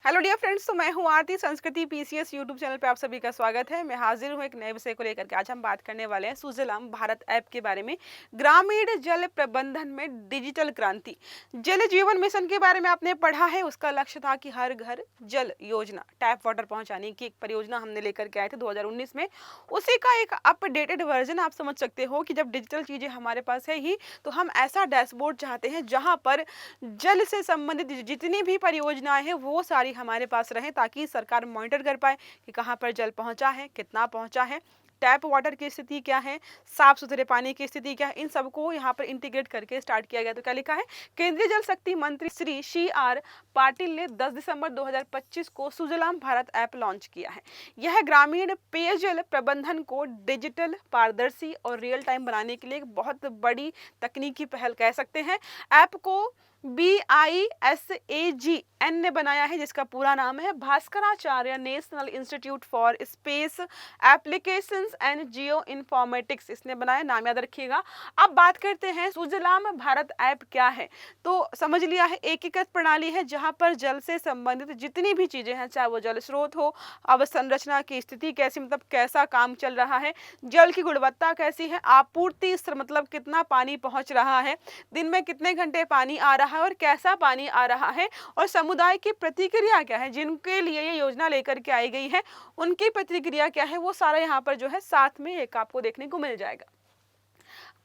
Hello dear friends, तो मैं हूं आरती। संस्कृति पीसीएस यूट्यूब चैनल पे आप सभी का स्वागत है। मैं हाजिर हूं एक नए विषय को लेकर के। आज हम बात करने वाले हैं सुजलाम भारत ऐप के बारे में। ग्रामीण जल प्रबंधन में डिजिटल क्रांति। जल जीवन मिशन के बारे में आपने पढ़ा है। उसका लक्ष्य था कि हर घर जल योजना, टैप वाटर पहुंचाने की एक परियोजना हमने लेकर के आए थे 2019 में। उसी का एक अपडेटेड वर्जन आप समझ सकते हो कि जब डिजिटल चीजें हमारे पास है ही, तो हम ऐसा डैशबोर्ड चाहते हैं जहां पर जल से संबंधित जितनी भी परियोजनाएं हैं वो सारी हमारे पास रहे, ताकि सरकार मॉनिटर कर पाए कि कहां पर जल पहुंचा है, कितना पहुंचा है, टैप वाटर की स्थिति क्या है, साफ सुथरे पानी की स्थिति क्या है। इन सबको यहाँ पर इंटीग्रेट करके स्टार्ट किया गया। तो क्या लिखा है, केंद्रीय जल शक्ति मंत्री श्री CR पाटिल ने 10 दिसंबर 2025 को सुजलाम भारत ऐप लॉन्च किया है। यह ग्रामीण पेयजल प्रबंधन को डिजिटल, पारदर्शी और रियल टाइम बनाने के लिए एक बहुत बड़ी तकनीकी पहल कह सकते हैं। ऐप को BISAGN ने बनाया है, जिसका पूरा नाम है Bhaskaracharya national institute for space applications and geo informatics. इसने बनाया, नाम याद रखिएगा। अब बात करते हैं सुजलाम भारत ऐप क्या है। तो समझ लिया है, एकीकृत प्रणाली है जहां पर जल से संबंधित जितनी भी चीजें हैं, चाहे वो जल स्रोत हो, अवसंरचना की स्थिति कैसी, मतलब कैसा काम चल रहा है, जल की गुणवत्ता कैसी है, आपूर्ति स्तर मतलब कितना पानी पहुंच रहा है, दिन में कितने घंटे पानी आ रहा है और कैसा पानी आ रहा है, और समुदाय की प्रतिक्रिया क्या है, जिनके लिए ये योजना लेकर के आई गई है उनकी प्रतिक्रिया क्या है, वो सारा यहाँ पर जो है साथ में एक आपको देखने को मिल जाएगा।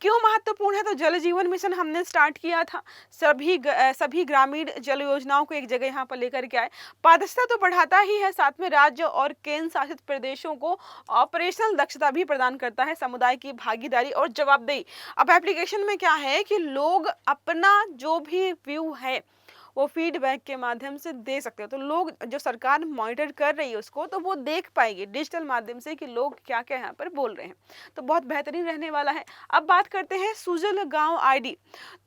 क्यों महत्वपूर्ण है, तो जल जीवन मिशन हमने स्टार्ट किया था। सभी ग्रामीण जल योजनाओं को एक जगह यहाँ पर लेकर के आए। पारदर्शिता तो बढ़ाता ही है, साथ में राज्य और केंद्र शासित प्रदेशों को ऑपरेशनल दक्षता भी प्रदान करता है, समुदाय की भागीदारी और जवाबदेही। अब एप्लीकेशन में क्या है कि लोग अपना जो भी व्यू है वो फीडबैक के माध्यम से दे सकते हो। तो लोग, जो सरकार मॉनिटर कर रही है उसको, तो वो देख पाएगी डिजिटल माध्यम से कि लोग क्या क्या यहाँ पर बोल रहे हैं। तो बहुत बेहतरीन रहने वाला है। अब बात करते हैं सुजल गांव आईडी।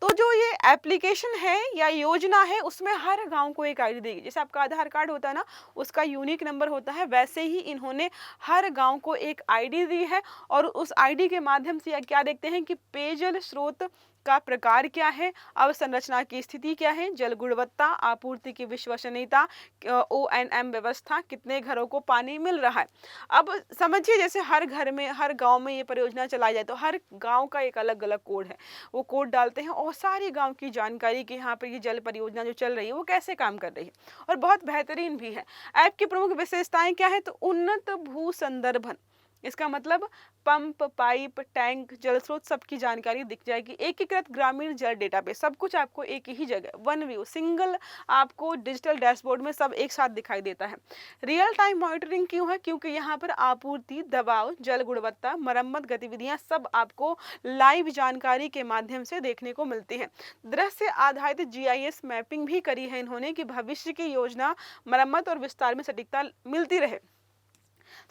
तो जो ये एप्लीकेशन है या योजना है, उसमें हर गांव को एक आईडी देगी। जैसे आपका आधार कार्ड होता है ना, उसका यूनिक नंबर होता है, वैसे ही इन्होंने हर गांव को एक आईडी दी है। और उस आईडी के माध्यम से क्या देखते हैं कि पेयजल स्रोत का प्रकार क्या है, अवसंरचना की स्थिति क्या है, जल गुणवत्ता, आपूर्ति की विश्वसनीयता, ONM व्यवस्था, कितने घरों को पानी मिल रहा है। अब समझिए, जैसे हर घर में, हर गांव में ये परियोजना चलाई जाए तो हर गांव का एक अलग अलग कोड है। वो कोड डालते हैं और सारे गांव की जानकारी कि यहाँ पर ये जल परियोजना जो चल रही है वो कैसे काम कर रही है, और बहुत बेहतरीन भी है। ऐप की प्रमुख विशेषताएं क्या है, तो उन्नत भू संदर्भन। इसका मतलब पंप, पाइप, टैंक, जल स्रोत सबकी जानकारी दिख जाएगी। एकीकृत ग्रामीण जल डेटाबेस, सब कुछ आपको एक ही जगह, वन व्यू, सिंगल आपको डिजिटल डैशबोर्ड में सब एक साथ दिखाई देता है। रियल टाइम मॉनिटरिंग क्यों है, क्योंकि यहाँ पर आपूर्ति, दबाव, जल गुणवत्ता, मरम्मत गतिविधियां सब आपको लाइव जानकारी के माध्यम से देखने को मिलती है। दृश्य आधारित GIS मैपिंग भी करी है इन्होंने कि भविष्य की योजना, मरम्मत और विस्तार में सटीकता मिलती रहे।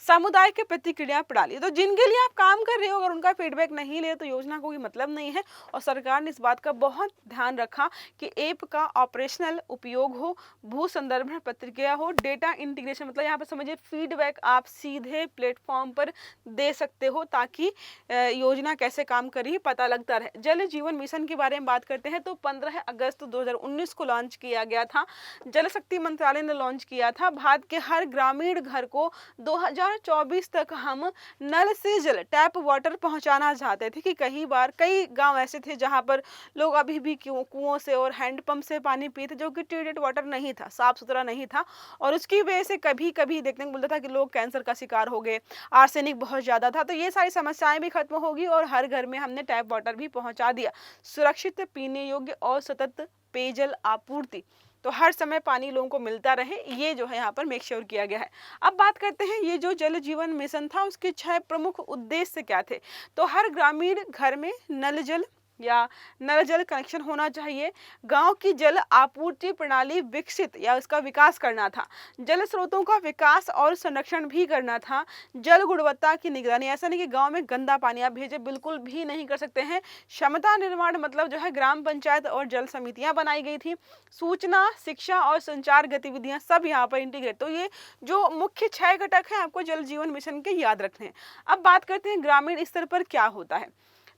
समुदाय के प्रतिक्रिया प्रणाली, तो जिनके लिए आप काम कर रहे हो, अगर उनका फीडबैक नहीं ले तो योजना को कोई मतलब नहीं है। और सरकार ने इस बात का बहुत ध्यान रखा कि ऐप का ऑपरेशनल उपयोग हो, भू संदर्भ प्रतिक्रिया हो, डेटा इंटीग्रेशन, मतलब यहाँ पर समझिए फीडबैक आप सीधे प्लेटफॉर्म पर दे सकते हो, ताकि योजना कैसे काम कर रही है पता लगता रहे। जल जीवन मिशन के बारे में बात करते हैं तो 15 अगस्त 2019 को लॉन्च किया गया था। जल शक्ति मंत्रालय ने लॉन्च किया था। भारत के हर ग्रामीण घर को 2024 तक हम नल से जल, टैप वाटर पहुंचाना चाहते थे। कि कई गांव ऐसे थे जहां पर लोग अभी भी कुओं से और हैंडपंप से पानी पीते, जो कि ट्रीटेड वाटर नहीं था, साफ सुथरा नहीं था। और उसकी वजह से कभी कभी देखने को मिलता था कि लोग कैंसर का शिकार हो गए, आर्सेनिक बहुत ज्यादा था। तो ये सारी समस्याएं भी खत्म होगी और हर घर में हमने टैप वाटर भी पहुंचा दिया। सुरक्षित, पीने योग्य और सतत पेयजल आपूर्ति, तो हर समय पानी लोगों को मिलता रहे, ये जो है यहाँ पर मेक श्योर किया गया है। अब बात करते हैं, ये जो जल जीवन मिशन था उसके 6 प्रमुख उद्देश्य क्या थे। तो हर ग्रामीण घर में नल जल कनेक्शन होना चाहिए, गांव की जल आपूर्ति प्रणाली विकसित या उसका विकास करना था, जल स्रोतों का विकास और संरक्षण भी करना था, जल गुणवत्ता की निगरानी, ऐसा नहीं कि गांव में गंदा पानी आप भेजे, बिल्कुल भी नहीं कर सकते हैं। क्षमता निर्माण, मतलब जो है ग्राम पंचायत और जल समितियां बनाई गई थी। सूचना, शिक्षा और संचार गतिविधियां सब यहाँ पर इंटीग्रेट। तो ये जो मुख्य 6 घटक हैं आपको जल जीवन मिशन के याद रखने हैं। अब बात करते हैं ग्रामीण स्तर पर क्या होता है।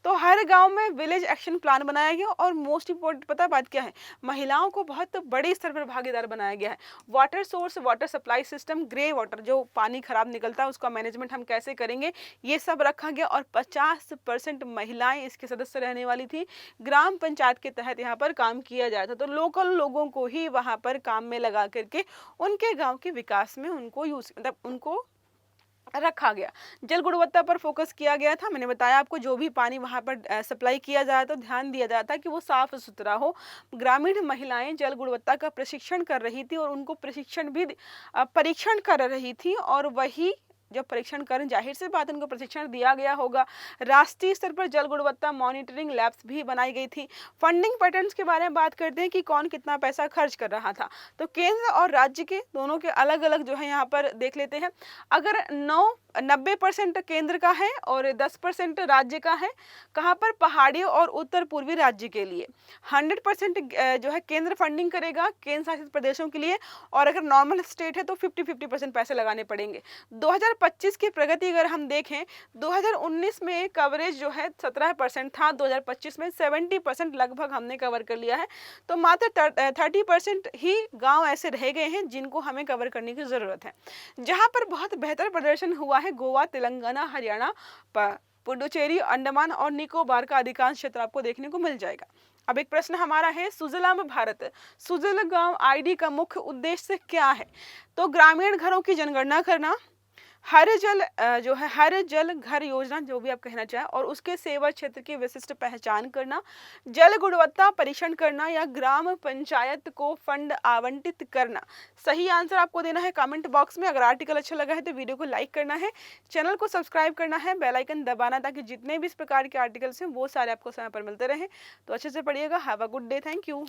तो हर गांव में विलेज एक्शन प्लान बनाया गया और मोस्ट इंपॉर्टेंट पता बात क्या है, महिलाओं को बहुत बड़े स्तर पर भागीदार बनाया गया है। Water source, water supply system, grey water जो पानी खराब निकलता है उसका मैनेजमेंट हम कैसे करेंगे, ये सब रखा गया। और 50% महिलाएं इसके सदस्य रहने वाली थी। ग्राम पंचायत के तहत यहाँ पर काम किया जाता, तो लोकल लोगों को ही वहाँ पर काम में लगा करके उनके गांव के विकास में उनको मतलब उनको रखा गया। जल गुणवत्ता पर फोकस किया गया था। मैंने बताया आपको जो भी पानी वहाँ पर सप्लाई किया जाए तो ध्यान दिया जाता कि वो साफ सुथरा हो। ग्रामीण महिलाएं जल गुणवत्ता का प्रशिक्षण कर रही थी और उनको प्रशिक्षण भी परीक्षण कर रही थी, और वही जब परीक्षण करें जाहिर सी बात उनको प्रशिक्षण दिया गया होगा। राष्ट्रीय स्तर पर जल गुणवत्ता मॉनिटरिंग लैब्स भी बनाई गई थी। फंडिंग पैटर्न्स के बारे में बात करते हैं कि कौन कितना पैसा खर्च कर रहा था, तो केंद्र और राज्य के दोनों के अलग अलग जो है यहाँ पर देख लेते हैं। अगर 90% केंद्र का है और 10% राज्य का है। कहाँ पर, पहाड़ी और उत्तर पूर्वी राज्य के लिए 100% जो है केंद्र फंडिंग करेगा केंद्र शासित प्रदेशों के लिए, और अगर नॉर्मल स्टेट है तो 50-50% पैसे लगाने पड़ेंगे। 2025 की प्रगति अगर हम देखें, 2019 में कवरेज जो है 17% था, 2025 में 70% लगभग हमने कवर कर लिया है। तो मात्र 30% ही गांव ऐसे रह गए हैं जिनको हमें कवर करने की जरूरत है। जहां पर बहुत बेहतर प्रदर्शन हुआ है गोवा, तेलंगाना, हरियाणा, पुडुचेरी, अंडमान और निकोबार का अधिकांश क्षेत्र आपको देखने को मिल जाएगा। अब एक प्रश्न हमारा है, सुजलाम भारत सुजलगांव आईडी का मुख्य उद्देश्य क्या है? तो ग्रामीण घरों की जनगणना करना, हर जल जो है हर जल घर योजना जो भी आप कहना चाहें, और उसके सेवा क्षेत्र की विशिष्ट पहचान करना, जल गुणवत्ता परीक्षण करना, या ग्राम पंचायत को फंड आवंटित करना। सही आंसर आपको देना है कमेंट बॉक्स में। अगर आर्टिकल अच्छा लगा है तो वीडियो को लाइक करना है, चैनल को सब्सक्राइब करना है, बेल आइकन दबाना, ताकि जितने भी इस प्रकार के आर्टिकल्स हैं वो सारे आपको समय पर मिलते रहें। तो अच्छे से पढ़िएगा। Have a good day. Thank you.